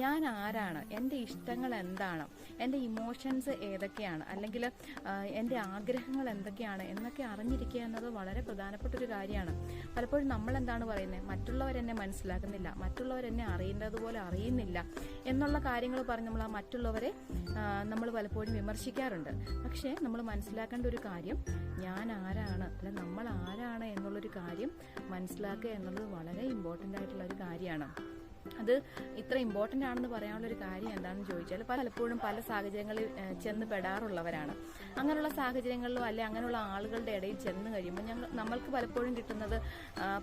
ഞാൻ ആരാണ്, എൻ്റെ ഇഷ്ടങ്ങൾ എന്താണ്, എൻ്റെ ഇമോഷൻസ് ഏതൊക്കെയാണ്, അല്ലെങ്കിൽ എൻ്റെ ആഗ്രഹങ്ങൾ എന്തൊക്കെയാണ് എന്നൊക്കെ അറിഞ്ഞിരിക്കുക എന്നത് വളരെ പ്രധാനപ്പെട്ടൊരു കാര്യമാണ്. പലപ്പോഴും നമ്മൾ എന്താണ് പറയുന്നത്, മറ്റുള്ളവരെന്നെ മനസ്സിലാക്കുന്നില്ല, മറ്റുള്ളവരെന്നെ അറിയേണ്ടതുപോലെ അറിയുന്നില്ല എന്നുള്ള കാര്യങ്ങൾ പറഞ്ഞ് നമ്മൾ ആ മറ്റുള്ളവരെ നമ്മൾ പലപ്പോഴും വിമർശിക്കാറുണ്ട്. പക്ഷേ നമ്മൾ മനസ്സിലാക്കേണ്ട ഒരു കാര്യം, ഞാൻ ആരാണ്, അല്ല നമ്മൾ ആരാണ് എന്നുള്ളൊരു കാര്യം മനസ്സിലാക്കുക എന്നുള്ളത് വളരെ ഇമ്പോർട്ടൻ്റ് ആയിട്ടുള്ള ഒരു കാര്യമാണ്. അത് ഇത്ര ഇമ്പോർട്ടൻ്റ് ആണെന്ന് പറയാനുള്ളൊരു കാര്യം എന്താണെന്ന് ചോദിച്ചാൽ, പലപ്പോഴും പല സാഹചര്യങ്ങളിൽ ചെന്ന് പെടാറുള്ളവരാണ്. അങ്ങനെയുള്ള സാഹചര്യങ്ങളിലോ അല്ലെ അങ്ങനെയുള്ള ആളുകളുടെ ഇടയിൽ ചെന്ന് കഴിയുമ്പോൾ നമ്മൾക്ക് പലപ്പോഴും കിട്ടുന്നത്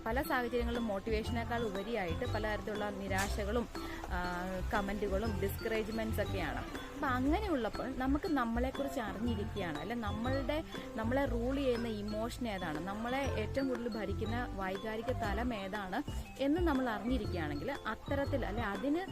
പല സാഹചര്യങ്ങളിലും മോട്ടിവേഷനേക്കാൾ ഉപരിയായിട്ട് പലതരത്തിലുള്ള നിരാശകളും കമൻറ്റുകളും ഡിസ്കറേജ്മെൻറ്റ്സ് ഒക്കെയാണ്. അപ്പം അങ്ങനെയുള്ളപ്പോൾ നമുക്ക് നമ്മളെക്കുറിച്ച് അറിഞ്ഞിരിക്കുകയാണ്, അല്ലെ നമ്മളെ റൂൾ ചെയ്യുന്ന ഇമോഷൻ ഏതാണ്, നമ്മളെ ഏറ്റവും കൂടുതൽ ഭരിക്കുന്ന വൈകാരിക തലം ഏതാണ് എന്ന് നമ്മൾ അറിഞ്ഞിരിക്കുകയാണെങ്കിൽ അത്തരത്തിൽ അല്ലെ അതിന്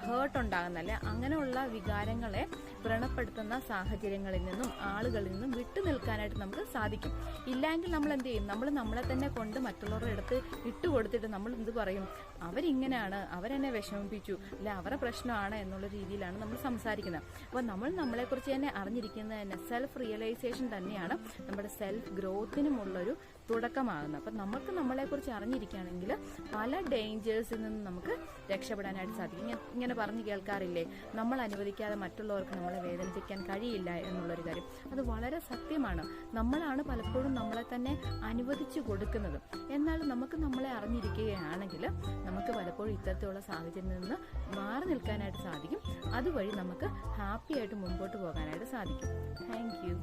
ഹേർട്ട് ഉണ്ടാകുന്ന അല്ലെ അങ്ങനെയുള്ള വികാരങ്ങളെ വ്രണപ്പെടുത്തുന്ന സാഹചര്യങ്ങളിൽ നിന്നും ആളുകളിൽ നിന്നും വിട്ടു നിൽക്കാനായിട്ട് നമുക്ക് സാധിക്കും. ഇല്ലെങ്കിൽ നമ്മൾ എന്ത് ചെയ്യും, നമ്മൾ നമ്മളെ തന്നെ കൊണ്ട് മറ്റുള്ളവരുടെ അടുത്ത് ഇട്ടുകൊടുത്തിട്ട് നമ്മൾ എന്ത് പറയും, അവരിങ്ങനെയാണ്, അവരെന്നെ വിഷമിപ്പിച്ചു, അല്ലെ അവരുടെ പ്രശ്നമാണ് എന്നുള്ള രീതിയിലാണ് നമ്മൾ സംസാരിക്കുന്നത്. അപ്പോൾ നമ്മൾ നമ്മളെക്കുറിച്ച് തന്നെ അറിഞ്ഞിരിക്കുന്നത് തന്നെ സെൽഫ് റിയലൈസേഷൻ തന്നെയാണ് നമ്മുടെ സെൽഫ് ഗ്രോത്തിനുമുള്ളൊരു തുടക്കമാകുന്നത്. അപ്പം നമുക്ക് നമ്മളെക്കുറിച്ച് അറിഞ്ഞിരിക്കുകയാണെങ്കിൽ പല ഡേഞ്ചേഴ്സിൽ നിന്ന് നമുക്ക് രക്ഷപ്പെടാനായിട്ട് സാധിക്കും. ഇങ്ങനെ പറഞ്ഞു കേൾക്കാറില്ലേ, നമ്മൾ അനുവദിക്കാതെ മറ്റുള്ളവർക്ക് നമ്മളെ വേദനിപ്പിക്കാൻ കഴിയില്ല എന്നുള്ളൊരു കാര്യം. അത് വളരെ സത്യമാണ്. നമ്മളാണ് പലപ്പോഴും നമ്മളെ തന്നെ അനുവദിച്ചു കൊടുക്കുന്നത്. എന്നാൽ നമുക്ക് നമ്മളെ അറിഞ്ഞിരിക്കുകയാണെങ്കിൽ നമുക്ക് പലപ്പോഴും ഇത്തരത്തിലുള്ള സാഹചര്യത്തിൽ നിന്ന് മാറി നിൽക്കാനായിട്ട് സാധിക്കും. അതുവഴി നമുക്ക് ഹാപ്പി ആയിട്ട് മുൻപോട്ട് പോകാനായിട്ട് സാധിക്കും. Thank you.